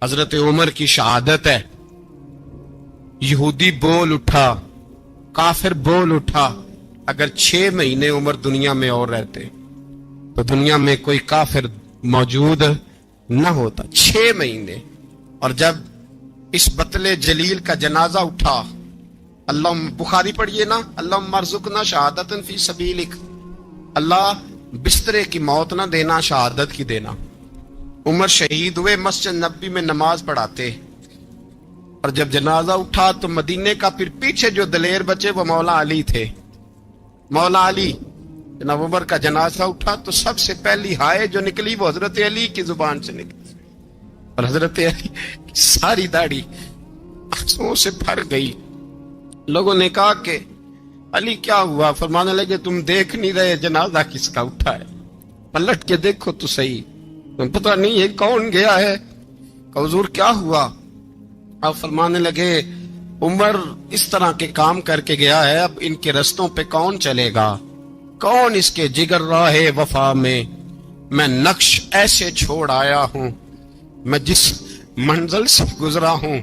حضرت عمر کی شہادت ہے. یہودی بول اٹھا, کافر بول اٹھا, اگر 6 مہینے عمر دنیا میں اور رہتے تو دنیا میں کوئی کافر موجود نہ ہوتا. 6 مہینے. اور جب اس بطل جلیل کا جنازہ اٹھا, اللہ بخاری پڑھیے نا, اللہم ارزقنا شہادت فی سبیلک, اللہ بسترے کی موت نہ دینا, شہادت کی دینا. عمر شہید ہوئے, مسجد نبی میں نماز پڑھاتے, اور جب جنازہ اٹھا تو مدینے کا پھر پیچھے جو دلیر بچے وہ مولا علی تھے. مولا علی, جناب عمر کا جنازہ اٹھا تو سب سے پہلی ہائے جو نکلی وہ حضرت علی کی زبان سے نکلی, اور حضرت علی کی ساری داڑھی آنسوؤں سے بھر گئی. لوگوں نے کہا کہ علی کیا ہوا؟ فرمانے لگے تم دیکھ نہیں رہے جنازہ کس کا اٹھا ہے, پلٹ کے دیکھو تو صحیح, تم پتہ نہیں یہ کون گیا ہے. کہ حضور کیا ہوا؟ اب فرمانے لگے عمر اس طرح کے کام کر کے گیا ہے, اب ان کے رستوں پہ کون چلے گا؟ کون اس کے جگر راہ وفا میں نقش ایسے چھوڑ آیا ہوں, میں جس منزل سے گزرا ہوں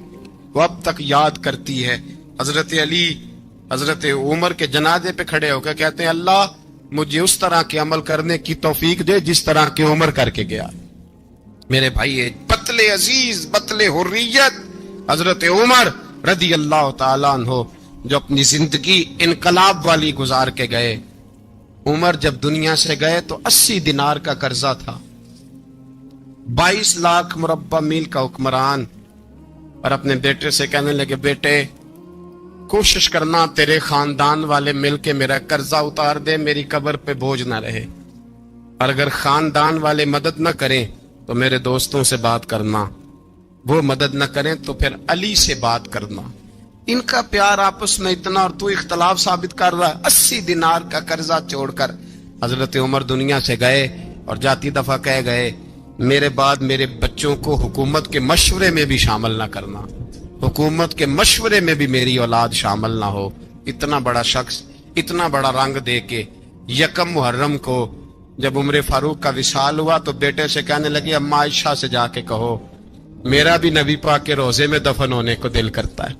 وہ اب تک یاد کرتی ہے. حضرت علی حضرت عمر کے جنازے پہ کھڑے ہو کے کہتے ہیں اللہ مجھے اس طرح کے عمل کرنے کی توفیق دے جس طرح کے عمر کر کے گیا. میرے بھائی, بطل عزیز, بطل حریت حضرت عمر رضی اللہ تعالیٰ عنہ, جو اپنی زندگی انقلاب والی گزار کے گئے. عمر جب دنیا سے گئے تو 80 دینار کا قرضہ تھا, 22 لاکھ مربع میل کا حکمران, اور اپنے بیٹے سے کہنے لگے بیٹے کوشش کرنا تیرے خاندان والے مل کے میرا قرضہ اتار دے, میری قبر پہ بوجھ نہ رہے, اور اگر خاندان والے مدد نہ کریں تو میرے دوستوں سے بات کرنا, وہ مدد نہ کریں تو پھر علی سے بات کرنا. ان کا پیار آپس میں اتنا, اور تو اختلاف ثابت کر رہا ہے. 80 دینار کا قرضہ چھوڑ کر حضرت عمر دنیا سے گئے, اور جاتی دفعہ کہہ گئے میرے بعد میرے بچوں کو حکومت کے مشورے میں بھی شامل نہ کرنا, حکومت کے مشورے میں بھی میری اولاد شامل نہ ہو. اتنا بڑا شخص اتنا بڑا رنگ دے کے 1 محرم کو جب عمر فاروق کا وصال ہوا تو بیٹے سے کہنے لگے اماں عائشہ سے جا کے کہو میرا بھی نبی پاک کے روزے میں دفن ہونے کو دل کرتا ہے.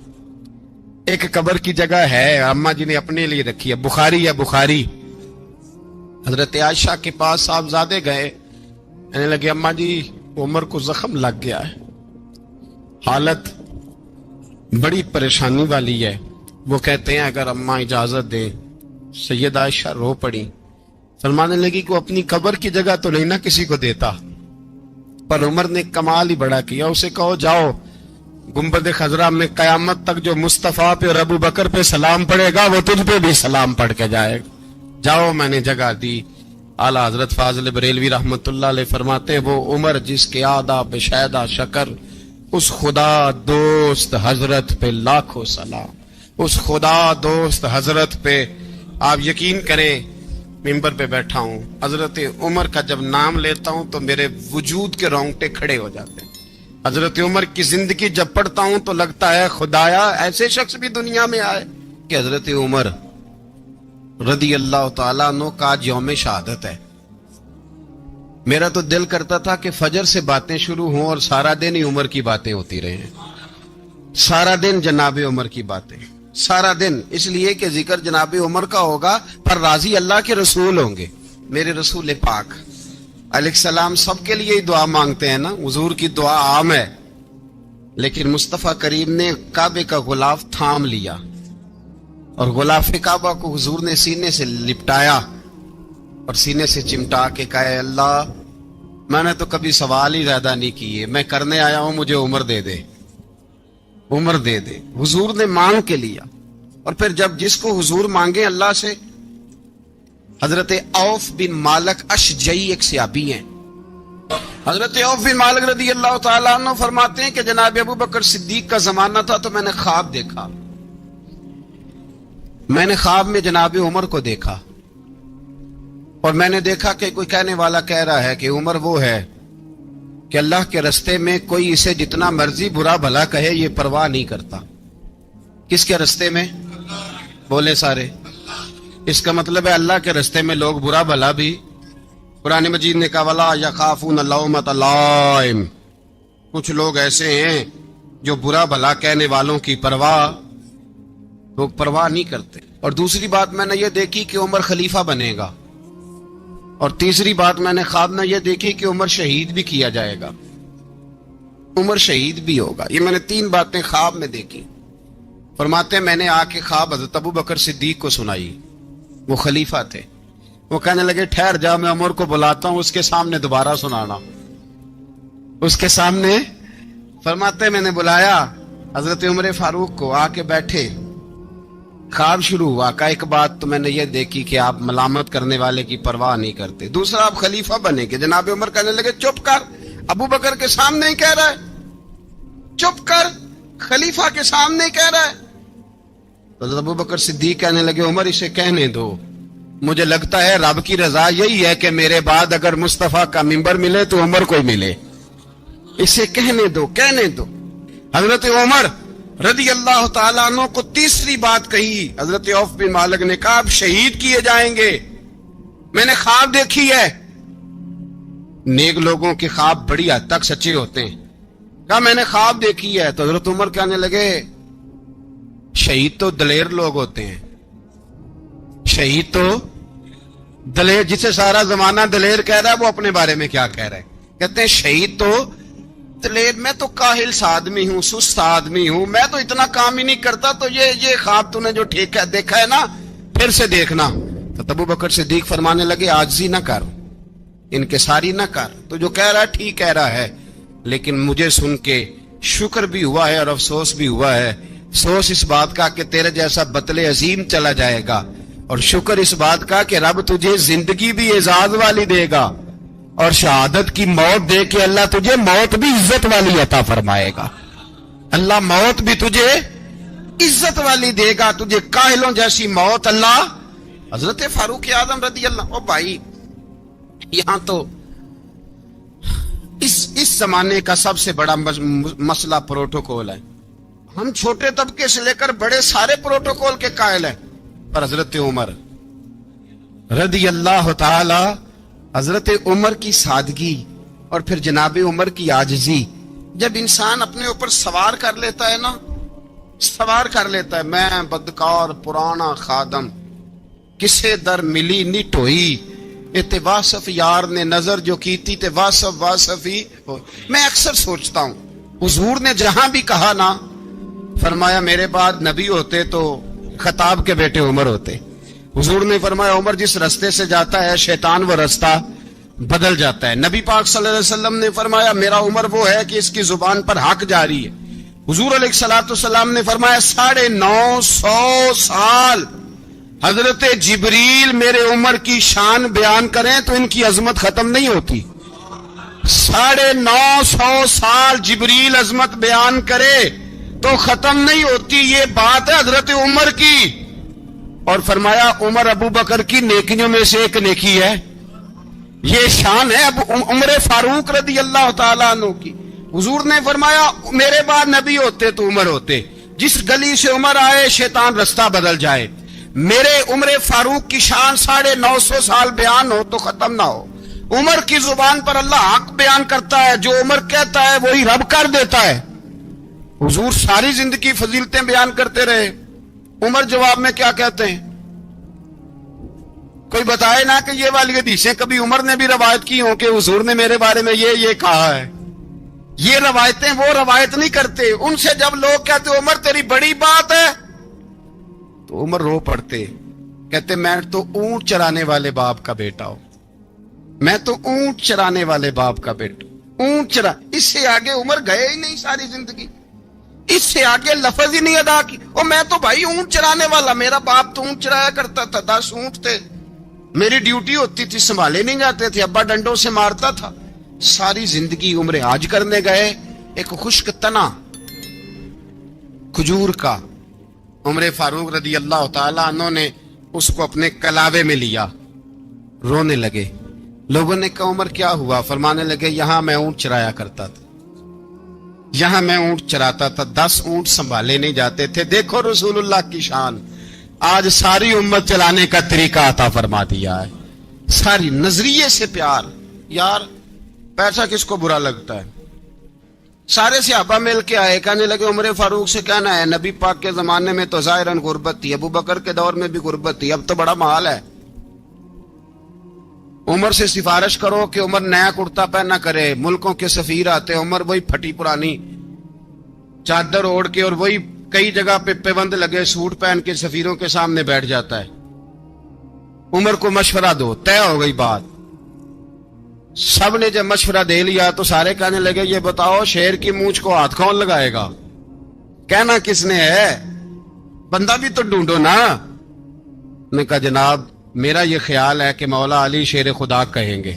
ایک قبر کی جگہ ہے اماں جی نے اپنے لیے رکھی ہے, بخاری ہے بخاری. حضرت عائشہ کے پاس صاحبزادے گئے, کہنے لگے اماں جی عمر کو زخم لگ گیا ہے, حالت بڑی پریشانی والی ہے. وہ کہتے ہیں اگر اماں اجازت دیں. سید عائشہ رو پڑی, فرمانے لگی کہ اپنی قبر کی جگہ تو نہیں نہ کسی کو دیتا, پر عمر نے کمال ہی بڑا کیا. اسے کہو جاؤ گنبد خضرا میں قیامت تک جو مصطفیٰ پہ اور ابو بکر پہ سلام پڑے گا وہ تجھ پہ بھی سلام پڑھ کے جائے گا, جاؤ میں نے جگہ دی. اعلیٰ حضرت فاضل بریلوی رحمت اللہ علیہ فرماتے ہیں وہ عمر جس کے آداب شیدہ شکر, اس خدا دوست حضرت پہ لاکھوں سلام, اس خدا دوست حضرت پہ. آپ یقین کریں ممبر پہ بیٹھا ہوں, حضرت عمر کا جب نام لیتا ہوں تو میرے وجود کے رونگٹے کھڑے ہو جاتے ہیں. حضرت عمر کی زندگی جب پڑھتا ہوں تو لگتا ہے خدایا ایسے شخص بھی دنیا میں آئے. کہ حضرت عمر رضی اللہ تعالیٰ عنہ کا آج یوم شہادت ہے. میرا تو دل کرتا تھا کہ فجر سے باتیں شروع ہوں اور سارا دن ہی عمر کی باتیں ہوتی رہیں, سارا دن جناب عمر کی باتیں, سارا دن. اس لیے کہ ذکر جناب عمر کا ہوگا پر راضی اللہ کے رسول ہوں گے. میرے رسول پاک علیہ السلام سب کے لیے ہی دعا مانگتے ہیں نا, حضور کی دعا عام ہے, لیکن مصطفیٰ کریم نے کعبے کا غلاف تھام لیا اور غلاف کعبہ کو حضور نے سینے سے لپٹایا اور سینے سے چمٹا کے کہا اللہ میں نے تو کبھی سوال ہی زیادہ نہیں کیے, میں کرنے آیا ہوں, مجھے عمر دے دے, عمر دے دے. حضور نے مانگ کے لیا. اور پھر جب جس کو حضور مانگے اللہ سے, حضرت عوف بن مالک اشجعی ایک صحابی ہیں, حضرت عوف بن مالک رضی اللہ تعالیٰ عنہ فرماتے ہیں کہ جناب ابو بکر صدیق کا زمانہ تھا تو میں نے خواب دیکھا, میں نے خواب میں جناب عمر کو دیکھا, اور میں نے دیکھا کہ کوئی کہنے والا کہہ رہا ہے کہ عمر وہ ہے کہ اللہ کے رستے میں کوئی اسے جتنا مرضی برا بھلا کہے یہ پرواہ نہیں کرتا. کس کے رستے میں؟ بولے سارے. اس کا مطلب ہے اللہ کے رستے میں لوگ برا بھلا بھی, قرآن مجید نے کہا وَلَا يَخَافُونَ لَوْمَةَ لَائِمٍ, کچھ لوگ ایسے ہیں جو برا بھلا کہنے والوں کی پرواہ نہیں کرتے. اور دوسری بات میں نے یہ دیکھی کہ عمر خلیفہ بنے گا. اور تیسری بات میں نے خواب میں یہ دیکھی کہ عمر شہید بھی کیا جائے گا, عمر شہید بھی ہوگا. یہ میں نے 3 باتیں خواب میں دیکھی. فرماتے ہیں میں نے آ کے خواب حضرت ابو بکر صدیق کو سنائی, وہ خلیفہ تھے. وہ کہنے لگے ٹھہر جا, میں عمر کو بلاتا ہوں, اس کے سامنے دوبارہ سنانا. اس کے سامنے فرماتے ہیں میں نے بلایا حضرت عمر فاروق کو, آ کے بیٹھے. خواب شروع ہوا. کا ایک بات تو میں نے یہ دیکھی کہ آپ ملامت کرنے والے کی پرواہ نہیں کرتے. دوسرا آپ خلیفہ بنے گے. جناب عمر کہنے لگے چپ کر, ابو بکر کے سامنے ہی کہہ رہا ہے, چپ کر, خلیفہ کے سامنے ہی کہہ رہا ہے. حضرت ابو بکر صدیق کہنے لگے عمر اسے کہنے دو, مجھے لگتا ہے رب کی رضا یہی ہے کہ میرے بعد اگر مصطفیٰ کا منبر ملے تو عمر کو ہی ملے, اسے کہنے دو, کہنے دو. حضرت عمر رضی اللہ تعالیٰ عنہ کو تیسری بات کہی. حضرت عوف بن مالک نے کہا آپ شہید کیے جائیں گے, میں نے خواب دیکھی ہے. نیک لوگوں کے خواب بڑی حد تک سچے ہوتے ہیں. کہا میں نے خواب دیکھی ہے. تو حضرت عمر کہنے لگے شہید تو دلیر لوگ ہوتے ہیں, شہید تو دلیر, جسے سارا زمانہ دلیر کہہ رہا ہے وہ اپنے بارے میں کیا کہہ رہا ہے. کہتے ہیں شہید تو دلیر, میں تو کاہل سا آدمی ہوں, سست آدمی ہوں, میں تو اتنا کام ہی نہیں کرتا. تو یہ خواب تو نے جو دیکھا ہے نا پھر سے دیکھنا. تو ابو بکر صدیق فرمانے لگے عاجزی نہ کر, انکساری نہ کر, تو جو کہہ رہا ہے ٹھیک کہہ رہا ہے, لیکن مجھے سن کے شکر بھی ہوا ہے اور افسوس بھی ہوا ہے. افسوس اس بات کا کہ تیرے جیسا بطل عظیم چلا جائے گا, اور شکر اس بات کا کہ رب تجھے زندگی بھی اعزاز والی دے گا, اور شہادت کی موت دے کے اللہ تجھے موت بھی عزت والی عطا فرمائے گا. اللہ موت بھی تجھے عزت والی دے گا, تجھے کاہلوں جیسی موت اللہ. حضرت فاروق اعظم رضی اللہ, او بھائی یہاں تو اس زمانے کا سب سے بڑا مسئلہ پروٹوکول ہے. ہم چھوٹے طبقے سے لے کر بڑے سارے پروٹوکول کے قائل ہیں, پر حضرت عمر رضی اللہ تعالی, حضرت عمر کی سادگی اور پھر جناب عمر کی عاجزی, جب انسان اپنے اوپر سوار کر لیتا ہے نا, سوار کر لیتا ہے, میں بدکار پرانا خادم, کسے در ملی نہیں ٹوئی, تے واصف یار نے نظر جو کی تھی تے واصف ہی ہو. میں اکثر سوچتا ہوں حضور نے جہاں بھی کہا نا, فرمایا میرے بعد نبی ہوتے تو خطاب کے بیٹے عمر ہوتے. حضور نے فرمایا عمر جس رستے سے جاتا ہے شیطان وہ رستہ بدل جاتا ہے. نبی پاک صلی اللہ علیہ وسلم نے فرمایا میرا عمر وہ ہے کہ اس کی زبان پر حق جاری ہے. حضور علیہ الصلوۃ والسلام نے فرمایا 950 سال حضرت جبریل میرے عمر کی شان بیان کریں تو ان کی عظمت ختم نہیں ہوتی. 950 سال جبریل عظمت بیان کرے تو ختم نہیں ہوتی. یہ بات ہے حضرت عمر کی. اور فرمایا عمر ابو بکر کی نیکیوں میں سے ایک نیکی ہے, یہ شان ہے عمر فاروق رضی اللہ تعالیٰ عنہ کی. حضور نے فرمایا میرے بعد نبی ہوتے تو عمر ہوتے, جس گلی سے عمر آئے شیطان رستہ بدل جائے. میرے عمر فاروق کی شان 950 سال بیان ہو تو ختم نہ ہو. عمر کی زبان پر اللہ حق بیان کرتا ہے, جو عمر کہتا ہے وہی رب کر دیتا ہے. حضور ساری زندگی فضیلتیں بیان کرتے رہے, عمر جواب میں کیا کہتے ہیں؟ کوئی بتائے نا کہ یہ والی حدیثیں کبھی عمر نے بھی روایت کی ہوں کہ حضور نے میرے بارے میں یہ کہا ہے. یہ روایتیں وہ روایت نہیں کرتے. ان سے جب لوگ کہتے عمر تیری بڑی بات ہے تو عمر رو پڑتے, کہتے میں تو اونٹ چرانے والے باپ کا بیٹا ہوں, میں تو اونٹ چرانے والے باپ کا بیٹا, اونٹ چرا. اس سے آگے عمر گئے ہی نہیں ساری زندگی, اس سے آگے لفظ ہی نہیں ادا کی. اور میں تو بھائی اونٹ چرانے والا, میرا باپ تو اونٹ چرایا کرتا تھا, 10 اونٹ تھے, میری ڈیوٹی ہوتی تھی, سنبھالے نہیں جاتے تھے, ابا ڈنڈوں سے مارتا تھا. ساری زندگی عمر حج کرنے گئے, ایک خشک تنا کھجور کا عمر فاروق رضی اللہ تعالیٰ عنہ نے اس کو اپنے کلاوے میں لیا, رونے لگے. لوگوں نے کہا عمر کیا ہوا؟ فرمانے لگے یہاں میں اونٹ چرایا کرتا تھا, یہاں میں اونٹ چراتا تھا, 10 اونٹ سنبھالے نہیں جاتے تھے. دیکھو رسول اللہ کی شان, آج ساری امت چلانے کا طریقہ عطا فرما دیا ہے. ساری نظریے سے پیار. یار پیسہ کس کو برا لگتا ہے؟ سارے صحابہ مل کے آئے، کہنے لگے عمر فاروق سے کہنا ہے نبی پاک کے زمانے میں تو ظاہراً غربت تھی، ابو بکر کے دور میں بھی غربت تھی، اب تو بڑا محال ہے، عمر سے سفارش کرو کہ عمر نیا کرتا پہنا کرے۔ ملکوں کے سفیر آتے، عمر وہی پھٹی پرانی چادر اوڑھ کے اور وہی کئی جگہ پہ پیوند لگے سوٹ پہن کے سفیروں کے سامنے بیٹھ جاتا ہے۔ عمر کو مشورہ دو، طے ہو گئی بات۔ سب نے جب مشورہ دے لیا تو سارے کہنے لگے یہ بتاؤ شیر کی مونچھ کو ہاتھ کون لگائے گا؟ کہنا کس نے ہے؟ بندہ بھی تو ڈھونڈو نا۔ نے کہا جناب میرا یہ خیال ہے کہ مولا علی شیر خدا کہیں گے،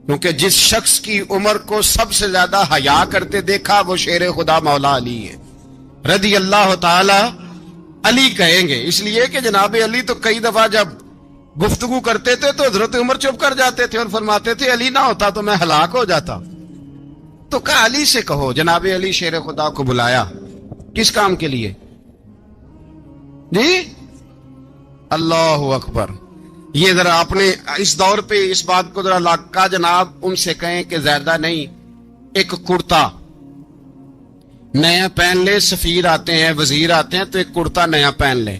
کیونکہ جس شخص کی عمر کو سب سے زیادہ حیا کرتے دیکھا وہ شیر خدا مولا علی ہے رضی اللہ تعالی علی کہیں گے، اس لیے کہ جناب علی تو کئی دفعہ جب گفتگو کرتے تھے تو حضرت عمر چپ کر جاتے تھے اور فرماتے تھے علی نہ ہوتا تو میں ہلاک ہو جاتا۔ تو کہا علی سے کہو۔ جناب علی شیر خدا کو بلایا، کس کام کے لیے؟ جی اللہ اکبر۔ یہ ذرا آپ نے اس دور پہ اس بات کو ذرا لاکا جناب ان سے کہیں کہ زیادہ نہیں، ایک کرتا نیا پہن لے، سفیر آتے ہیں وزیر آتے ہیں تو ایک کرتا نیا پہن لے۔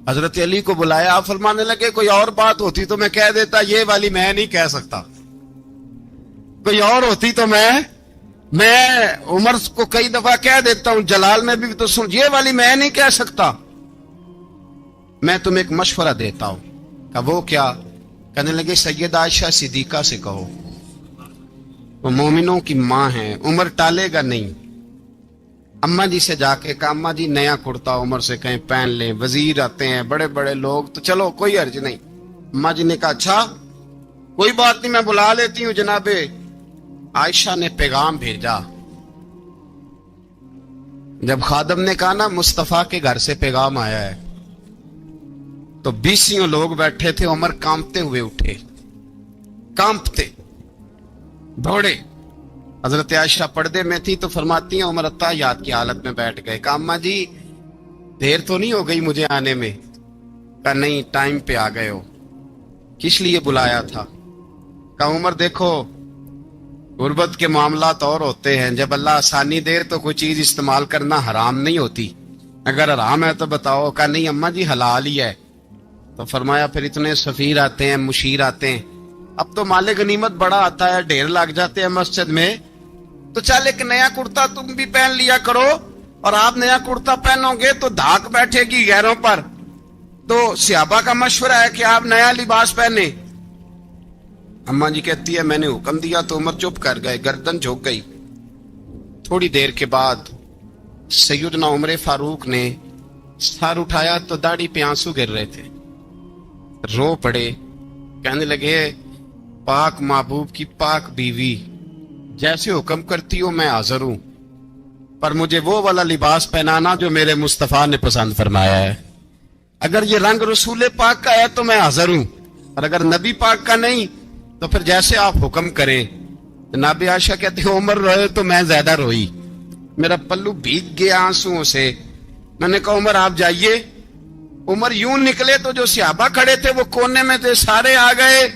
حضرت علی کو بلایا، آپ فرمانے لگے کوئی اور بات ہوتی تو میں کہہ دیتا، یہ والی میں نہیں کہہ سکتا، کوئی اور ہوتی تو میں عمر کو کئی دفعہ کہہ دیتا ہوں، جلال میں بھی تو سن، یہ والی میں نہیں کہہ سکتا، میں تمہیں ایک مشورہ دیتا ہوں۔ کہ وہ کیا؟ کہنے لگے سیدہ عائشہ صدیقہ سے کہو، وہ مومنوں کی ماں ہیں، عمر ٹالے گا نہیں۔ اماں جی سے جا کے کہا اماں جی نیا کرتا عمر سے کہیں پہن لیں، وزیر آتے ہیں بڑے بڑے لوگ تو چلو کوئی حرج نہیں۔ اماں جی نے کہا اچھا کوئی بات نہیں میں بلا لیتی ہوں۔ جناب عائشہ نے پیغام بھیجا، جب خادم نے کہا نا مصطفیٰ کے گھر سے پیغام آیا ہے تو 20 لوگ بیٹھے تھے، عمر کانپتے ہوئے اٹھے، کانپتے دوڑے۔ حضرت عائشہ پردے میں تھی تو فرماتی ہیں عمر اتحیات کی حالت میں بیٹھ گئے۔ کہا اماں جی دیر تو نہیں ہو گئی مجھے آنے میں؟ کہا نہیں ٹائم پہ آ گئے ہو، کس لیے بلایا تھا؟ کہا عمر دیکھو غربت کے معاملات اور ہوتے ہیں، جب اللہ آسانی دے تو کوئی چیز استعمال کرنا حرام نہیں ہوتی، اگر حرام ہے تو بتاؤ۔ کہا نہیں اماں جی حلال ہی ہے۔ تو فرمایا پھر اتنے سفیر آتے ہیں مشیر آتے ہیں، اب تو مال غنیمت بڑا آتا ہے، ڈھیر لگ جاتے ہیں مسجد میں، تو چل ایک نیا کرتا تم بھی پہن لیا کرو، اور آپ نیا کرتا پہنو گے تو دھاک بیٹھے گی غیروں پر۔ تو صحابہ کا مشورہ ہے کہ آپ نیا لباس پہنے۔ اماں جی کہتی ہے میں نے حکم دیا تو عمر چپ کر گئے، گردن جھک گئی۔ تھوڑی دیر کے بعد سیدنا عمر فاروق نے سر اٹھایا تو داڑھی پہ آنسو گر رہے تھے، رو پڑے، کہنے لگے پاک محبوب کی پاک بیوی جیسے حکم کرتی ہو میں حاضر ہوں، پر مجھے وہ والا لباس پہنانا جو میرے مصطفیٰ نے پسند فرمایا ہے، اگر یہ رنگ رسول پاک کا ہے تو میں حاضر ہوں، اور اگر نبی پاک کا نہیں تو پھر جیسے آپ حکم کریں۔ جناب عائشہ کہتے ہیں عمر روئے تو میں زیادہ روئی، میرا پلو بھیگ گیا آنسوؤں سے۔ میں نے کہا عمر آپ جائیے۔ عمر یوں نکلے تو جو صحابہ کھڑے تھے وہ کونے میں تھے، سارے آ گئے۔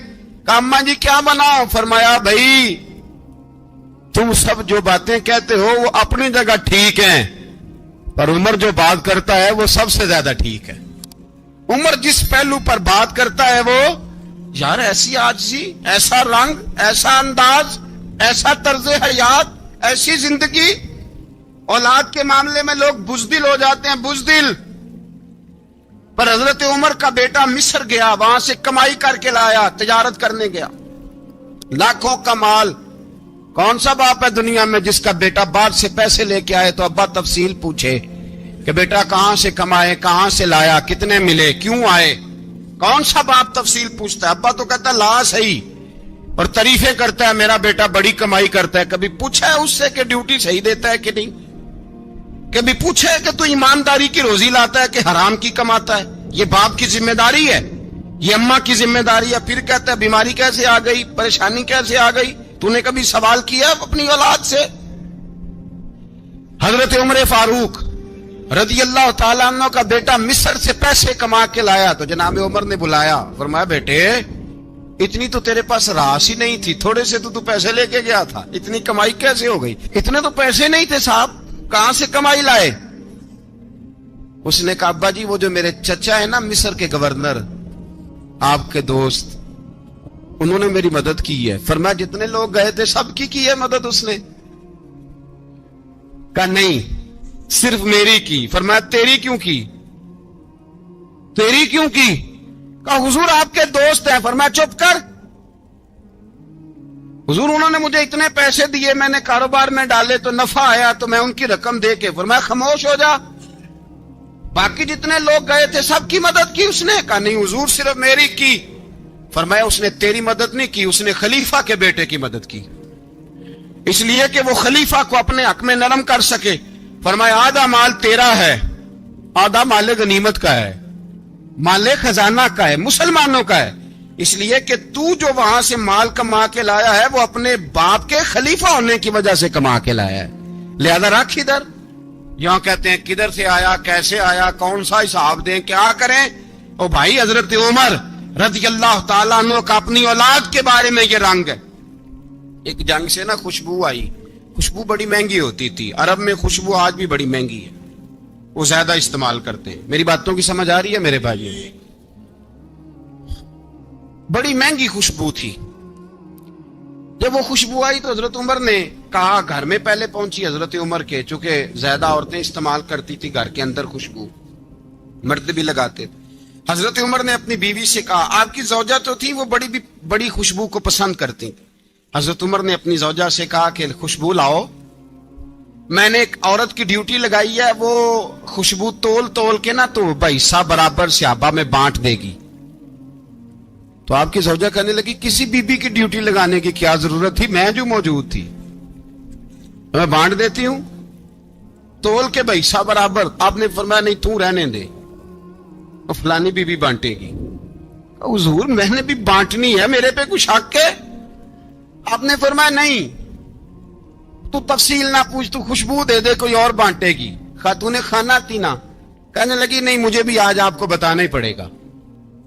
کہا اماں جی کیا بناؤ؟ فرمایا بھائی تم سب جو باتیں کہتے ہو وہ اپنی جگہ ٹھیک ہیں، پر عمر جو بات کرتا ہے وہ سب سے زیادہ ٹھیک ہے۔ عمر جس پہلو پر بات کرتا ہے وہ یار ایسی عاجزی، ایسا رنگ، ایسا انداز، ایسا طرز حیات، ایسی زندگی، اولاد کے معاملے میں لوگ بزدل ہو جاتے ہیں، بزدل۔ پر حضرت عمر کا بیٹا مصر گیا، وہاں سے کمائی کر کے لایا، تجارت کرنے گیا، لاکھوں کا مال۔ کون سا باپ ہے دنیا میں جس کا بیٹا باپ سے پیسے لے کے آئے تو ابا تفصیل پوچھے کہ بیٹا کہاں سے کمائے، کہاں سے لایا، کتنے ملے، کیوں آئے؟ کون سا باپ تفصیل پوچھتا ہے؟ ابا تو کہتا ہے لا صحیح، اور تعریفیں کرتا ہے میرا بیٹا بڑی کمائی کرتا ہے۔ کبھی پوچھا ہے اس سے کہ ڈیوٹی صحیح دیتا ہے کہ نہیں؟ کبھی پوچھا ہے کہ تو ایمانداری کی روزی لاتا ہے کہ حرام کی کماتا ہے؟ یہ باپ کی ذمہ داری ہے، یہ اماں کی ذمہ داری ہے۔ پھر کہتا ہے بیماری کیسے آ گئی، پریشانی کیسے آ گئی؟ تو نے کبھی سوال کیا اپنی اولاد سے؟ حضرت عمر فاروق رضی اللہ تعالیٰ عنہ کا بیٹا مصر سے پیسے کما کے لایا تو جناب عمر نے بلایا، فرمایا بیٹے اتنی تو تیرے پاس راس ہی نہیں تھی، تھوڑے سے تو پیسے لے کے گیا تھا، اتنی کمائی کیسے ہو گئی؟ اتنے تو پیسے نہیں تھے صاحب، کہاں سے کمائی لائے؟ اس نے کہا ابا جی وہ جو میرے چچا ہے نا مصر کے گورنر، آپ کے دوست، انہوں نے میری مدد کی ہے۔ فرمایا جتنے لوگ گئے تھے سب کی ہے مدد اس نے؟ کہا نہیں صرف میری کی۔ فرمایا تیری کیوں کی؟ تیری کیوں کی؟ کہا حضور آپ کے دوست ہیں۔ فرمایا چپ کر، حضور انہوں نے مجھے اتنے پیسے دیے، میں نے کاروبار میں ڈالے تو نفع آیا تو میں ان کی رقم دے کے۔ فرمایا خاموش ہو جا، باقی جتنے لوگ گئے تھے سب کی مدد کی اس نے؟ کہا نہیں حضور صرف میری کی۔ فرمایا اس نے تیری مدد نہیں کی، اس نے خلیفہ کے بیٹے کی مدد کی، اس لیے کہ وہ خلیفہ کو اپنے حق میں نرم کر سکے۔ فرمایا آدھا مال تیرا ہے، آدھا مال غنیمت کا ہے، مال خزانہ کا ہے، مسلمانوں کا ہے، اس لیے کہ تو جو وہاں سے مال کما کے لایا ہے وہ اپنے باپ کے خلیفہ ہونے کی وجہ سے کما کے لایا ہے، لہذا رکھ ادھر۔ یہاں کہتے ہیں کدھر سے آیا، کیسے آیا، کون سا حساب دیں، کیا کریں؟ او بھائی حضرت عمر رضی اللہ تعالیٰ عنہ کا اپنی اولاد کے بارے میں یہ رنگ ہے۔ ایک جنگ سے نا خوشبو آئی، خوشبو بڑی مہنگی ہوتی تھی، عرب میں خوشبو آج بھی بڑی مہنگی ہے، وہ زیادہ استعمال کرتے ہیں۔ میری باتوں کی سمجھ آ رہی ہے میرے بھائیوں؟ بڑی مہنگی خوشبو تھی۔ جب وہ خوشبو آئی تو حضرت عمر نے کہا، گھر میں پہلے پہنچی حضرت عمر کے، چونکہ زیادہ عورتیں استعمال کرتی تھی گھر کے اندر خوشبو، مرد بھی لگاتے تھے۔ حضرت عمر نے اپنی بیوی سے کہا، آپ کی زوجہ تو تھی وہ بڑی خوشبو کو پسند کرتی تھی۔ حضرت عمر نے اپنی زوجہ سے کہا کہ خوشبو لاؤ، میں نے ایک عورت کی ڈیوٹی لگائی ہے، وہ خوشبو تول کے نا تو حصہ برابر صحابہ میں بانٹ دے گی۔ تو آپ کی زوجہ کہنے لگی کسی بی بی کی ڈیوٹی لگانے کی کیا ضرورت تھی، میں جو موجود تھی میں بانٹ دیتی ہوں تول کے حصہ برابر۔ آپ نے فرمایا نہیں تو رہنے دے، فلانی بی بی بانٹے گی۔ حضور میں نے بھی بانٹنی ہے، میرے پہ کچھ حق ہے؟ آپ نے فرمایا نہیں، تو تفصیل نہ پوچھ، تو خوشبو دے دے، کوئی اور بانٹے گی۔ خاتون خانہ تھی نا، کہنے لگی نہیں مجھے بھی آج آپ کو بتانا ہی پڑے گا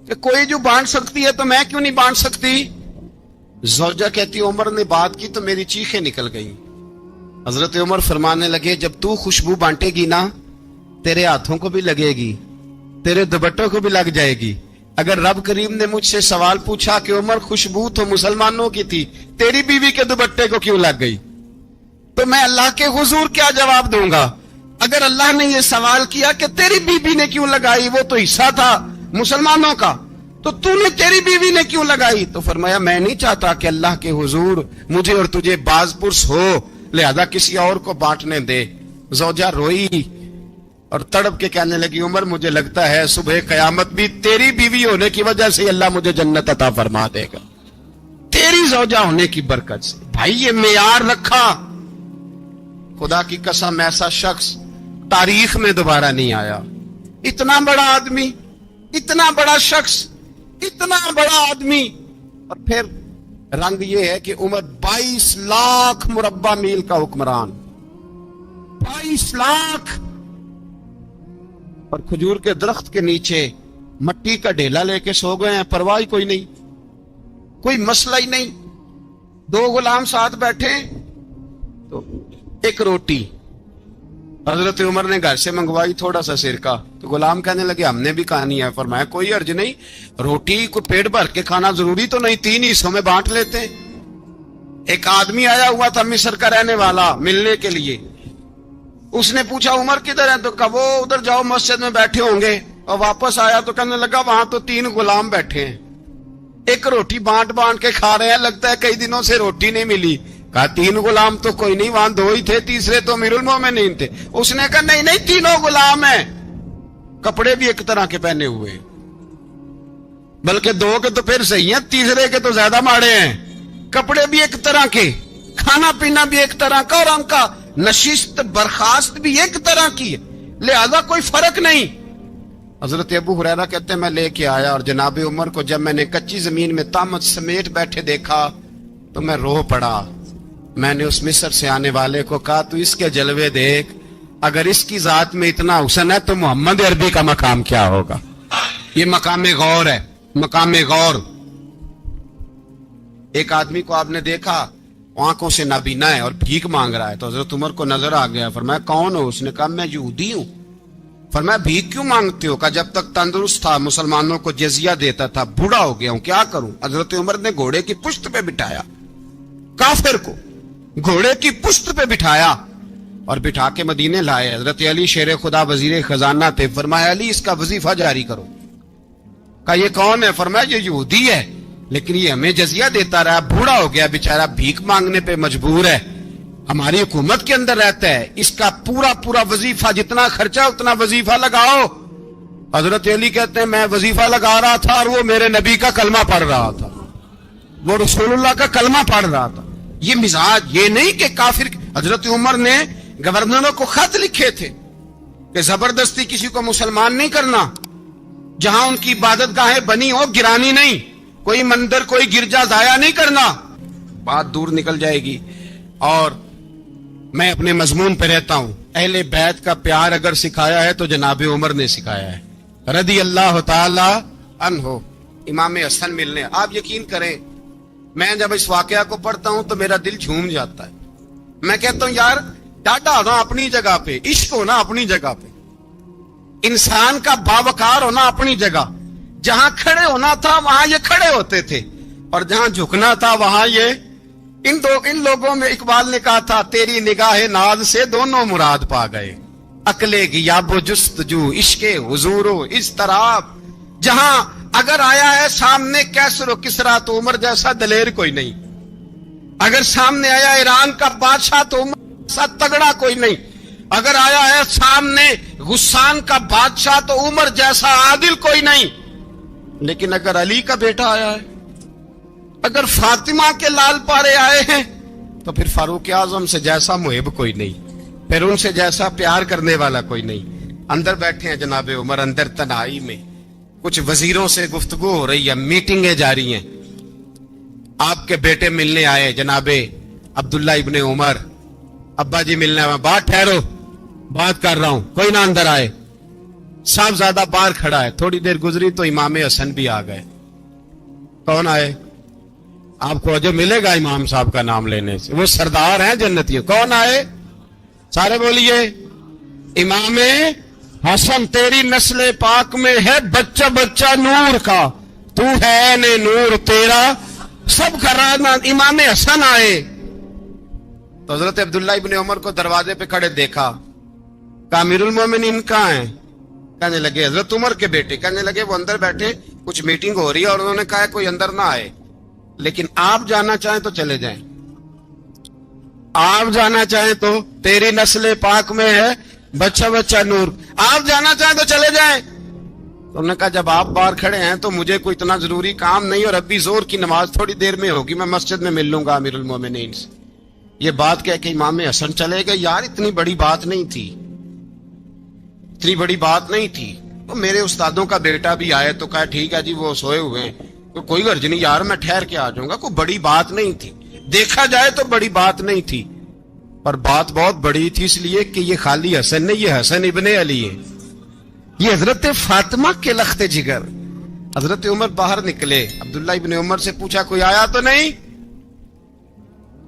کہ کوئی جو بانٹ سکتی ہے تو میں کیوں نہیں بانٹ سکتی؟ زوجہ کہتی عمر نے بات کی تو میری چیخیں نکل گئی۔ حضرت عمر فرمانے لگے جب تو خوشبو بانٹے گی نا تیرے ہاتھوں کو بھی لگے گی، تیرے دوپٹوں کو بھی لگ جائے گی۔ اگر رب کریم نے مجھ سے سوال پوچھا کہ عمر خوشبو تو مسلمانوں کی تھی، تیری بیوی کے دوپٹے کو کیوں لگ گئی، تو میں اللہ کے حضور کیا جواب دوں گا؟ اگر اللہ نے یہ سوال کیا کہ تیری بیوی نے کیوں لگائی، وہ تو حصہ تھا مسلمانوں کا، تو نے تیری بیوی نے کیوں لگائی؟ تو فرمایا میں نہیں چاہتا کہ اللہ کے حضور مجھے اور تجھے باز پرس ہو، لہذا کسی اور کو بانٹنے دے۔ زوجہ روئی اور تڑپ کے کہنے لگی عمر مجھے لگتا ہے صبح قیامت بھی تیری بیوی ہونے کی وجہ سے اللہ مجھے جنت عطا فرما دے گا، تیری زوجہ ہونے کی برکت سے۔ بھائی یہ معیار رکھا، خدا کی قسم ایسا شخص تاریخ میں دوبارہ نہیں آیا۔ اتنا بڑا آدمی، اتنا بڑا شخص، اتنا بڑا آدمی، اور پھر رنگ یہ ہے کہ عمر 22 لاکھ مربع میل کا حکمران، 22 لاکھ، اور کھجور کے درخت کے نیچے مٹی کا ڈھیلا لے کے سو گئے ہیں، پرواہ کوئی نہیں، کوئی مسئلہ ہی نہیں۔ 2 غلام ساتھ بیٹھے تو ایک روٹی حضرت عمر نے گھر سے منگوائی، تھوڑا سا سرکہ، تو غلام کہنے لگے ہم نے بھی کہانی ہے۔ فرمایا کوئی حرج نہیں، روٹی کو پیٹ بھر کے کھانا ضروری تو نہیں، 3 حصوں میں بانٹ لیتے ہیں۔ ایک آدمی آیا ہوا تھا مصر کا رہنے والا ملنے کے لیے، اس نے پوچھا عمر کدھر ہے، تو کہا وہ ادھر جاؤ مسجد میں بیٹھے ہوں گے، اور واپس آیا تو کہنے لگا وہاں تو 3 غلام بیٹھے ہیں، ایک روٹی بانٹ کے کھا رہے ہیں، لگتا ہے کئی دنوں سے روٹی نہیں ملی۔ کہا 3 غلام تو کوئی نہیں، وہاں 2 ہی تھے، تیسرے تو امیر المومنین تھے۔ اس نے کہا نہیں 3 غلام ہیں، کپڑے بھی ایک طرح کے پہنے ہوئے، بلکہ 2 کے تو پھر صحیح ہیں، تیسرے کے تو زیادہ ماڑے ہیں، کپڑے بھی ایک طرح کے، کھانا پینا بھی ایک طرح کا، اور ان کا نشست برخاست بھی ایک طرح کی ہے، لہذا کوئی فرق نہیں۔ حضرت ابو ہریرہ کہتے ہیں میں لے کے آیا، اور جناب عمر کو جب میں نے کچی زمین میں تامت سمیٹ بیٹھے دیکھا تو میں رو پڑا۔ میں نے اس مصر سے آنے والے کو کہا تو اس کے جلوے دیکھ، اگر اس کی ذات میں اتنا حسن ہے تو محمد عربی کا مقام کیا ہوگا؟ یہ مقام غور ہے، مقام غور۔ ایک آدمی کو آپ نے دیکھا آنکھوں سے نابینا ہے اور بھیک مانگ رہا ہے، تو حضرت عمر کو نظر آ گیا، فرمایا کون ہو؟ اس نے کہا میں یہودی ہوں۔ فرمایا بھیک کیوں مانگتے ہو؟ کہا جب تک تندرست تھا مسلمانوں کو جزیہ دیتا تھا، بوڑھا ہو گیا ہوں کیا کروں؟ حضرت عمر نے گھوڑے کی پشت پہ بٹھایا کافر کو، گھوڑے کی پشت پہ بٹھایا اور بٹھا کے مدینے لائے۔ حضرت علی شیر خدا وزیر خزانہ تھے، فرمایا علی اس کا وظیفہ جاری کرو۔ کہا یہ کون ہے؟ فرمایا یہ یہودی ہے لیکن یہ ہمیں جزیہ دیتا رہا، بوڑھا ہو گیا بیچارہ، بھیک مانگنے پہ مجبور ہے، ہماری حکومت کے اندر رہتا ہے، اس کا پورا وظیفہ جتنا خرچہ اتنا وظیفہ لگاؤ۔ حضرت علی کہتے ہیں میں وظیفہ لگا رہا تھا اور وہ میرے نبی کا کلمہ پڑھ رہا تھا، وہ رسول اللہ کا کلمہ پڑھ رہا تھا۔ یہ مزاج، یہ نہیں کہ کافر۔ حضرت عمر نے گورنروں کو خط لکھے تھے کہ زبردستی کسی کو مسلمان نہیں کرنا، جہاں ان کی عبادت گاہیں بنی ہو گرانی نہیں، کوئی مندر کوئی گرجا ضائع نہیں کرنا، بات دور نکل جائے گی۔ اور میں اپنے مضمون پہ رہتا ہوں، اہل بیت کا پیار اگر سکھایا ہے تو جناب عمر نے سکھایا ہے رضی اللہ تعالی عنہ۔ امام حسن ملنے، آپ یقین کریں میں جب اس واقعہ کو پڑھتا ہوں تو میرا دل جھوم جاتا ہے، میں کہتا ہوں یار ڈاڈا ہونا اپنی جگہ پہ، عشق ہونا اپنی جگہ پہ، انسان کا باوقار ہونا اپنی جگہ، جہاں کھڑے ہونا تھا وہاں یہ کھڑے ہوتے تھے اور جہاں جھکنا تھا وہاں یہ ان لوگوں میں اقبال نے کہا تھا تیری نگاہ ناز سے دونوں مراد پا گئے، عقل غیاب و جستجو عشق حضور و اضطراب۔ جہاں اگر آیا ہے سامنے کیسر و کسرا تو عمر جیسا دلیر کوئی نہیں، اگر سامنے آیا ایران کا بادشاہ تو عمر جیسا تگڑا کوئی نہیں، اگر آیا ہے سامنے غسان کا بادشاہ تو عمر جیسا عادل کوئی نہیں، لیکن اگر علی کا بیٹا آیا ہے، اگر فاطمہ کے لال پارے آئے ہیں تو پھر فاروق اعظم سے جیسا محب کوئی نہیں، پھر ان سے جیسا پیار کرنے والا کوئی نہیں۔ اندر بیٹھے ہیں جناب عمر، اندر تنہائی میں کچھ وزیروں سے گفتگو ہو رہی ہے، میٹنگیں جاری ہیں۔ آپ کے بیٹے ملنے آئے جناب عبداللہ ابن عمر، ابا جی ملنے آئے، بات ٹھہرو بات کر رہا ہوں، کوئی نہ اندر آئے۔ صاحبزادہ باہر کھڑا ہے، تھوڑی دیر گزری تو امام حسن بھی آ گئے۔ کون آئے؟ آپ کو جو ملے گا امام صاحب کا نام لینے سے، وہ سردار ہیں جنتی۔ کون آئے؟ سارے بولیے امام حسن، تیری نسل پاک میں ہے بچہ بچہ نور کا، تو ہے نے نور تیرا سب کا رانا۔ امام حسن آئے تو حضرت عبداللہ ابن عمر کو دروازے پہ کھڑے دیکھا، کہا امیر المومنین کہاں ہیں؟ کہنے لگے حضرت عمر کے بیٹے۔ کہنے لگے وہ اندر بیٹھے، کچھ میٹنگ ہو رہی ہے اور انہوں نے کہا کوئی اندر نہ آئے، لیکن آپ جانا چاہیں تو چلے جائیں، آپ جانا چاہیں تو، تیری نسل پاک میں ہے بچہ بچہ نور، آپ جانا چاہیں تو چلے جائیں۔ تو انہوں نے کہا جب آپ باہر کھڑے ہیں تو مجھے کوئی اتنا ضروری کام نہیں، اور ابھی زور کی نماز تھوڑی دیر میں ہوگی، میں مسجد میں مل لوں گا امیر المومنین سے۔ یہ بات کہہ کے امام حسن چلے گئے۔ یار اتنی بڑی بات نہیں تھی، اتنی بڑی بات نہیں تھی۔ تو میرے استادوں کا بیٹا بھی آئے تو کہا ٹھیک ہے جی وہ سوئے ہوئے ہیں، تو کوئی غرض نہیں یار میں ٹھہر کے آ جاؤں گا، کوئی بڑی بات نہیں تھی، دیکھا جائے تو بڑی بات نہیں تھی، پر بات بہت بڑی تھی اس لیے کہ یہ خالی حسن نہیں، یہ حسن ابن علی ہے، یہ حضرت فاطمہ کے لخت جگر۔ حضرت عمر باہر نکلے، عبداللہ ابن عمر سے پوچھا کوئی آیا تو نہیں؟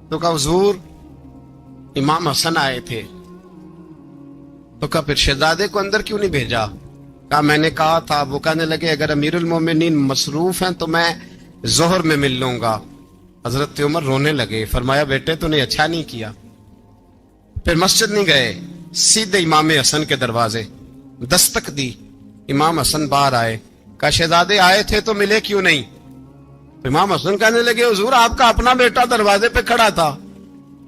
تو کہا حضور امام حسن آئے تھے۔ تو کہا پھر شہزادے کو اندر کیوں نہیں بھیجا؟ کہا میں نے کہا تھا۔ وہ کہنے لگے اگر امیر المومنین مصروف ہیں تو میں ظہر میں مل لوں گا۔ حضرت عمر رونے لگے، فرمایا بیٹے تو نے اچھا نہیں کیا۔ پھر مسجد نہیں گئے، سیدھے امام حسن کے دروازے دستک دی، امام حسن باہر آئے، کہا شہزادے آئے تھے تو ملے کیوں نہیں؟ امام حسن کہنے لگے حضور آپ کا اپنا بیٹا دروازے پہ کھڑا تھا،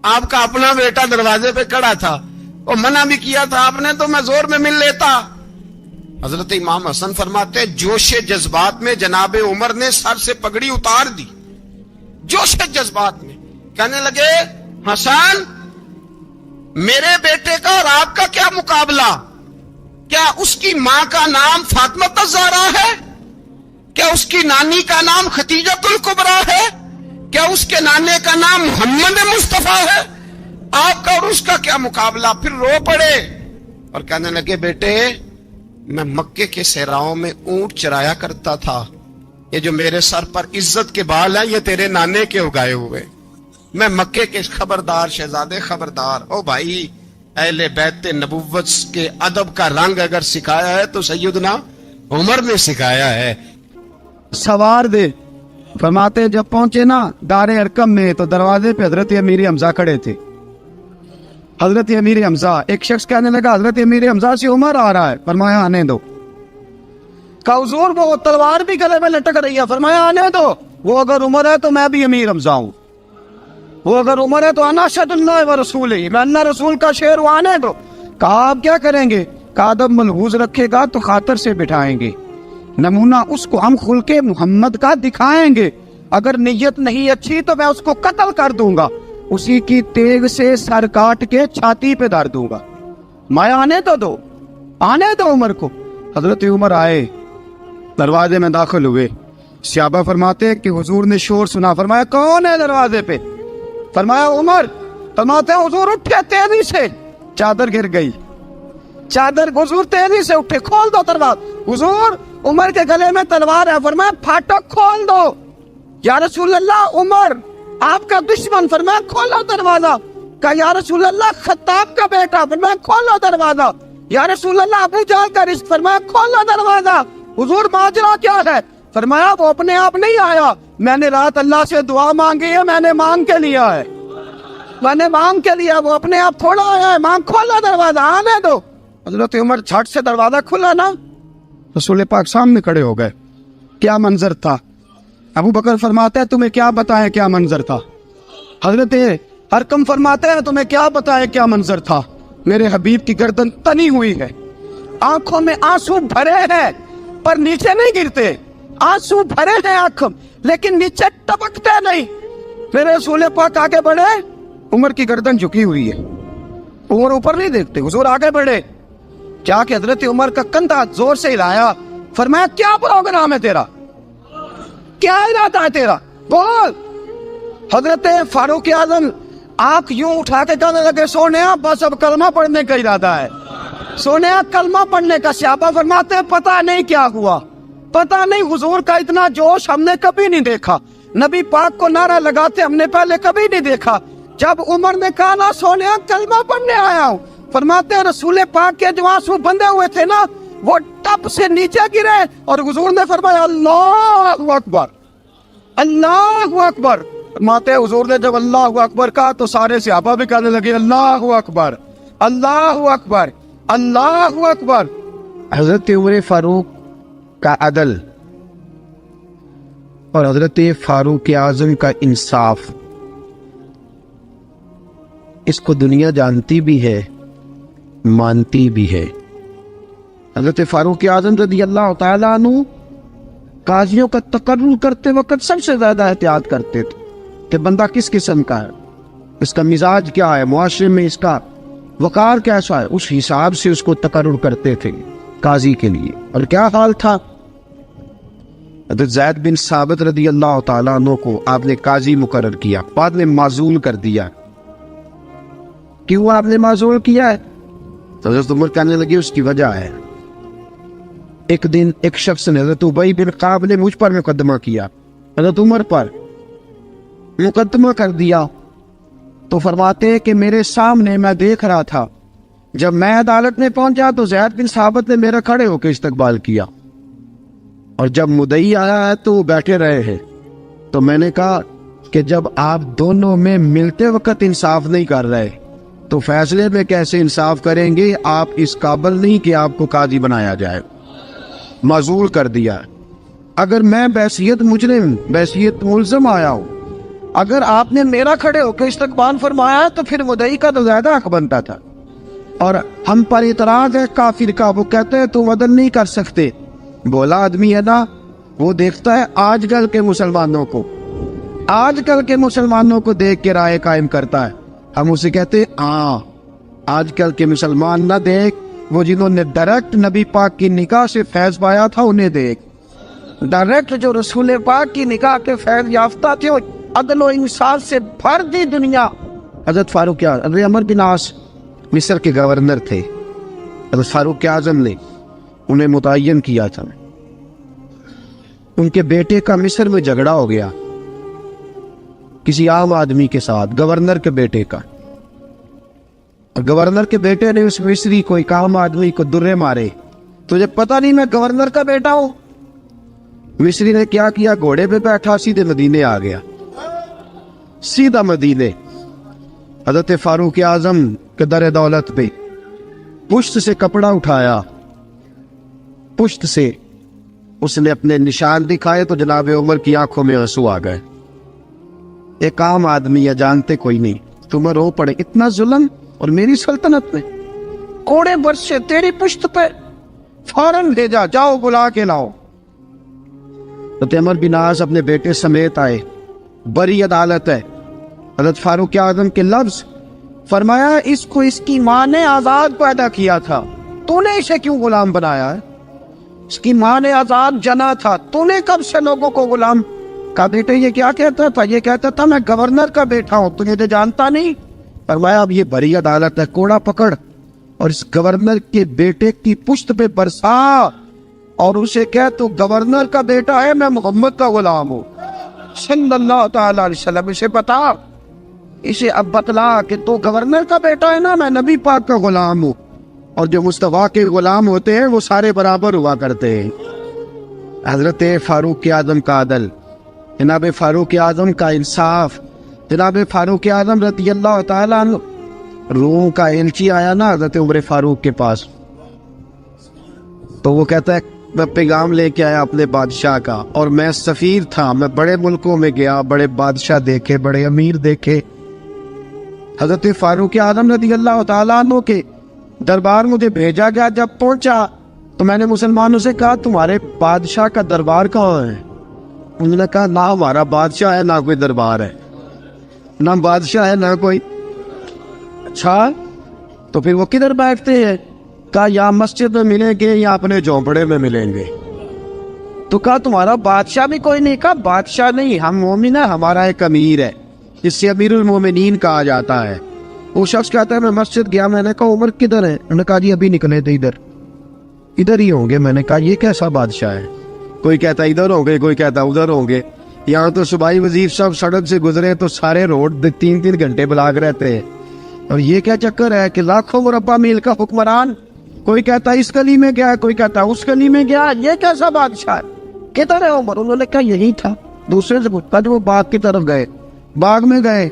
آپ کا اپنا بیٹا دروازے پہ کھڑا تھا، اور منع بھی کیا تھا آپ نے تو میں زور میں مل لیتا۔ حضرت امام حسن فرماتے جوش جذبات میں جناب عمر نے سر سے پگڑی اتار دی، جوش جذبات میں کہنے لگے حسن میرے بیٹے کا اور آپ کا کیا مقابلہ؟ کیا اس کی ماں کا نام فاطمہ الزہرا ہے؟ کیا اس کی نانی کا نام خدیجہ الکبریٰ ہے؟ کیا اس کے نانے کا نام محمد مصطفیٰ ہے؟ آپ کا اور اس کا کیا مقابلہ؟ پھر رو پڑے اور کہنے لگے بیٹے میں مکے کے صحراؤں میں اونٹ چرایا کرتا تھا، یہ جو میرے سر پر عزت کے بال ہیں یہ تیرے نانے کے اگائے ہوئے. میں مکے کے خبردار شہزادے خبردار. او بھائی اہل بیت نبوت کے ادب کا رنگ اگر سکھایا ہے تو سیدنا عمر نے سکھایا ہے. سوار دے. فرماتے جب پہنچے نا دار ارقم میں تو دروازے پہ حضرت امیر حمزہ کھڑے تھے. حضرت امیر حمزہ، ایک شخص کہنے لگا حضرت امیر حمزہ سے عمر آ رہا ہے. فرمایا آنے دو. کہا حضور وہ تلوار بھی گلے میں لٹک رہی ہے. فرمایا آنے دو. وہ اگر عمر ہے تو میں بھی امیر حمزہ ہوں. وہ اگر عمر ہے تو انا اشہد اللہ و رسول ہی، میں اللہ رسول کا شعر ہوں، آنے دو. کہا آپ کیا کریں گے؟ کہا ادب ملحوظ رکھے گا تو خاطر سے بٹھائیں گے، نمونہ اس کو ہم خلق محمد کا دکھائیں گے. اگر نیت نہیں اچھی تو میں اس کو قتل کر دوں گا، اسی کی تیغ سے سر کاٹ کے چھاتی پہ دھر دوں گا. میں آنے تو دو، آنے دو عمر کو. حضرت عمر آئے، دروازے میں داخل ہوئے. صحابہ فرماتے کہ حضور نے شور سنا. فرمایا کون ہے دروازے پہ؟ فرمایا عمر. فرماتے حضور اٹھے تیزی سے، چادر گر گئی. چادر حضور تیزی سے اٹھے، کھول دو دروازہ. حضور عمر کے گلے میں تلوار ہے. فرمایا پھاٹک کھول دو. یا رسول اللہ عمر آپ کا دشمن. فرمایا کھولو دروازہ. کہا یا رسول اللہ خطاب کا بیٹا. فرمایا کھولو دروازہ. یا رسول اللہ ابو جہل کا رشت. فرمایا کھولو دروازہ. حضور ماجرا کیا ہے؟ فرمایا وہ اپنے آپ نہیں آیا، میں نے رات اللہ سے دعا مانگی ہے، میں نے مانگ کے لیا ہے، میں نے مانگ کے لیا. وہ اپنے آپ تھوڑا آیا ہے. مانگ. کھولا دروازہ، آنے دو. حضرت عمر جھٹ سے دروازہ کھلا نا، رسول پاک سامنے کھڑے ہو گئے. کیا منظر تھا؟ ابو بکر فرماتے ہیں تمہیں کیا بتائیں کیا منظر تھا. حضرت ارقم فرماتے ہیں تمہیں کیا بتائیں کیا منظر تھا. میرے حبیب کی گردن تنی ہوئی ہے، آنکھوں میں آنسو بھرے ہیں پر نیچے نہیں گرتے. آنسو بھرے ہیں آنکھوں لیکن نیچے ٹپکتے نہیں. میرے رسول پاک آگے بڑھے، عمر کی گردن جھکی ہوئی ہے. عمر اوپر نہیں دیکھتے. حضور آگے بڑھے، جا کے حضرت عمر کا کندھا زور سے ہلایا. فرمایا کیا پروگرام ہے تیرا؟ کیا ارادہ ہے تیرا؟ بول. حضرت فاروق اعظم آنکھ یوں اٹھا کے کہنے لگے سونیا بس اب کلمہ پڑھنے کا ارادہ ہے. سونیا کلمہ پڑھنے کا. صحابہ فرماتے ہیں پتہ نہیں کیا ہوا، پتہ نہیں. حضور کا اتنا جوش ہم نے کبھی نہیں دیکھا. نبی پاک کو نعرہ لگاتے ہم نے پہلے کبھی نہیں دیکھا. جب عمر نے کہا نا سونیا کلمہ پڑھنے آیا ہوں، فرماتے ہیں رسول پاک کے جو آنسو بندے ہوئے تھے نا وہ ٹپ سے نیچے گرے اور حضور نے فرمایا اللہ اکبر، اللہ اکبر. فرماتے ہیں حضور نے جب اللہ اکبر کہا تو سارے صحابہ بھی کہنے لگے اللہ اکبر، اللہ اکبر، اللہ اکبر. حضرت عمر فاروق کا عدل اور حضرت فاروق اعظم کا انصاف، اس کو دنیا جانتی بھی ہے، مانتی بھی ہے. حضرت فاروق اعظم رضی اللہ تعالیٰ عنہ قاضیوں کا تقرر کرتے وقت سب سے زیادہ احتیاط کرتے تھے کہ بندہ کس قسم کا ہے، اس کا مزاج کیا ہے، معاشرے میں اس کا وقار کیسا ہے، اس حساب سے اس کو تقرر کرتے تھے قاضی کے لیے. اور کیا حال تھا؟ حضرت زید بن ثابت رضی اللہ تعالیٰ عنہ کو آپ نے قاضی مقرر کیا، بعد میں معزول کر دیا. کیوں آپ نے معزول کیا ہے؟ تو حضرت عمر کہنے لگے اس کی وجہ ہے. ایک دن ایک شخص نے، حضرت ابی بن کعب نے مجھ پر مقدمہ کیا، حضرت عمر پر مقدمہ کر دیا. تو فرماتے ہیں کہ میرے سامنے میں دیکھ رہا تھا، جب میں عدالت میں پہنچا تو زید بن ثابت نے میرا کھڑے ہو کے استقبال کیا، اور جب مدعی آیا ہے تو وہ بیٹھے رہے ہیں. تو میں نے کہا کہ جب آپ دونوں میں ملتے وقت انصاف نہیں کر رہے تو فیصلے میں کیسے انصاف کریں گے؟ آپ اس قابل نہیں کہ آپ کو قاضی بنایا جائے. معزول کر دیا. اگر میں بحیثیت مجرم، بحیثیت ملزم آیا ہوں، اگر آپ نے میرا کھڑے ہو کے استقبال فرمایا تو پھر مدعی کا تو زیادہ حق بنتا تھا. اور ہم پر اعتراض ہے کافر کا، وہ کہتے ہیں تم عدل نہیں کر سکتے. بولا آدمی ہے نا، وہ دیکھتا ہے آج کل کے مسلمانوں کو، آج کل کے مسلمانوں کو دیکھ کے رائے قائم کرتا ہے. ہم اسے کہتے ہیں ہاں آج کل کے مسلمان نہ دیکھ، وہ جنہوں نے ڈائریکٹ نبی پاک کی نکاح سے فیض پایا تھا انہیں دیکھ. ڈائریکٹ جو رسول پاک کی نکاح کے فیض یافتہ تھے، عدل و انصاف سے بھر دی دنیا. حضرت فاروق اعظم، عمر بن عاص مصر کے گورنر تھے، حضرت فاروق اعظم نے انہیں متعین کیا تھا. ان کے بیٹے کا مصر میں جھگڑا ہو گیا کسی عام آدمی کے ساتھ، گورنر کے بیٹے کا، اور گورنر کے بیٹے نے اس مصری کو، ایک عام آدمی کو درے مارے. تجھے پتہ نہیں میں گورنر کا بیٹا ہوں؟ مصری نے کیا کیا، گھوڑے پہ بیٹھا سیدھے مدینے آ گیا، سیدھا مدینے. حضرت فاروق اعظم کے در دولت پہ پشت سے کپڑا اٹھایا، پشت سے اس نے اپنے نشان دکھائے تو جناب عمر کی آنکھوں میں آنسو آ گئے. ایک عام آدمی ہے، جانتے کوئی نہیں، تمہیں رو پڑے اتنا ظلم، اور میری سلطنت میں کوڑے برسے تیری پشت پہ، فوراً بھیجا، جاؤ بلا کے لاؤ. حضرت عمر بن عاص اپنے بیٹے سمیت آئے، بڑی عدالت ہے. حضرت فاروق اعظم کے لفظ، فرمایا اس کو اس کی ماں نے آزاد پیدا کیا تھا، تو نے اسے کیوں غلام بنایا ہے؟ اس کی ماں نے آزاد جنا تھا، تو نے کب سے لوگوں کو غلام؟ کہا بیٹے یہ کیا کہتا تھا؟ یہ کہتا تھا میں گورنر کا بیٹا ہوں، تجھے تو جانتا نہیں. فرمایا اب یہ بڑی عدالت ہے، کوڑا پکڑ اور اس گورنر کے بیٹے کی پشت پہ برسا اور اسے کہہ تو گورنر کا بیٹا ہے، میں محمد کا غلام ہوں صلی اللہ تعالی علیہ وسلم. اسے بتا، اسے اب بتلا کہ تو گورنر کا بیٹا ہے نا، میں نبی پاک کا غلام ہوں، اور جو مصطفیٰ کے غلام ہوتے ہیں وہ سارے برابر ہوا کرتے ہیں. حضرت فاروق اعظم کا عدل، جناب فاروق اعظم کا انصاف. جناب فاروق اعظم رضی اللہ تعالیٰ عنہ، روم کا ایلچی آیا نا حضرت عمر فاروق کے پاس، تو وہ کہتا ہے میں پیغام لے کے آیا اپنے بادشاہ کا، اور میں سفیر تھا، میں بڑے ملکوں میں گیا، بڑے بادشاہ دیکھے، بڑے امیر دیکھے. حضرت فاروق اعظم رضی اللہ تعالیٰ عنہ کے دربار مجھے بھیجا گیا. جب پہنچا تو میں نے مسلمانوں سے کہا تمہارے بادشاہ کا دربار کہاں ہے؟ انہوں نے کہا نہ ہمارا بادشاہ ہے، نہ کوئی دربار ہے، نہ بادشاہ ہے، نہ کوئی. اچھا تو پھر وہ کدھر بیٹھتے ہیں؟ کہا یا مسجد میں ملیں گے یا اپنے جھونپڑے میں ملیں گے. تو کہا تمہارا بادشاہ بھی کوئی نہیں؟ کہا بادشاہ نہیں، ہم مومن ہیں، ہمارا ایک امیر ہے جس سے امیر المومنین کہا جاتا ہے. وہ شخص کہتا ہے میں مسجد گیا، میں نے کہا عمر کدھر ہے؟ انہوں نے کہا جی ابھی نکلے تھے ادھر ہی ہوں گے. میں نے کہا یہ کیسا بادشاہ ہے؟ کوئی کہتا ادھر ہوں گے، کوئی کہتا ادھر ہوں گے. یہاں تو صوبائی وزیر صاحب سڑک سے گزرے تو سارے روڈ 3 گھنٹے بلاک رہتے ہیں، اور یہ کیا چکر ہے کہ لاکھوں مربع میل کا حکمران، کوئی کہتا اس گلی میں گیا، کوئی کہتا اس گلی میں گیا، یہ کیسا بادشاہ ہے؟ کدھر ہے عمر؟ انہوں نے کہا یہی تھا. دوسرے سے پوچھتا جو وہ باغ کی طرف گئے، باغ میں گئے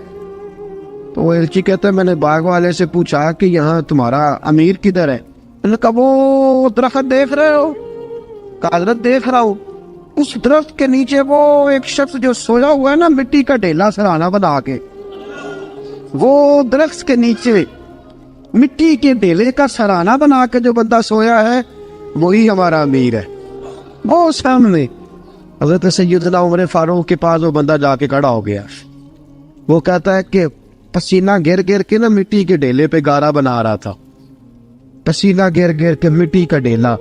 تو وہ ایلچی کہتا ہے میں نے باغ والے سے پوچھا کہ یہاں تمہارا امیر کدھر ہے؟ انہوں نے کہا وہ درخت دیکھ رہے ہو؟ کہا حضرت دیکھ رہا ہوں. اس درخت کے نیچے وہ ایک شخص جو سویا ہوا ہے نا، مٹی کا ڈھیلا سرہانہ بنا کے، وہ درخت کے نیچے مٹی کے ڈھیلے کا سرہانہ بنا کے جو بندہ سویا ہے وہی ہمارا امیر ہے. وہ سامنے حضرت سیدنا عمر فاروق کے پاس وہ بندہ جا کے کھڑا ہو گیا. وہ کہتا ہے کہ پسینہ گر گر کے نا مٹی کے ڈھیلے پہ گارا بنا رہا تھا، پسینہ گر گر کے مٹی کا ڈھیلا،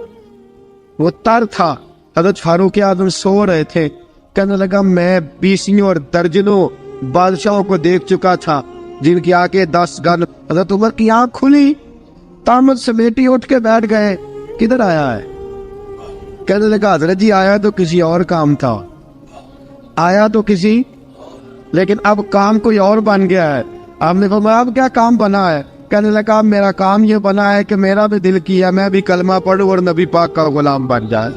وہ تر تھا. حضرت فاروق اعظم سو رہے تھے. کہنے لگا میں 20 اور درجنوں بادشاہوں کو دیکھ چکا تھا جن کی آنکھیں 10 گن. حضرت عمر کی آنکھ کھلی، تامت سمیٹی اٹھ کے بیٹھ گئے. کدھر آیا ہے؟ کہنے لگا حضرت جی آیا تو کسی اور کام تھا، آیا تو کسی، لیکن اب کام کوئی اور بن گیا ہے. آپ نے فرمایا اب کیا کام بنا ہے؟ کہنے لگا میرا کام یہ بنا ہے کہ میرا بھی دل کیا میں بھی کلمہ پڑھوں اور نبی پاک کا غلام بن جائے.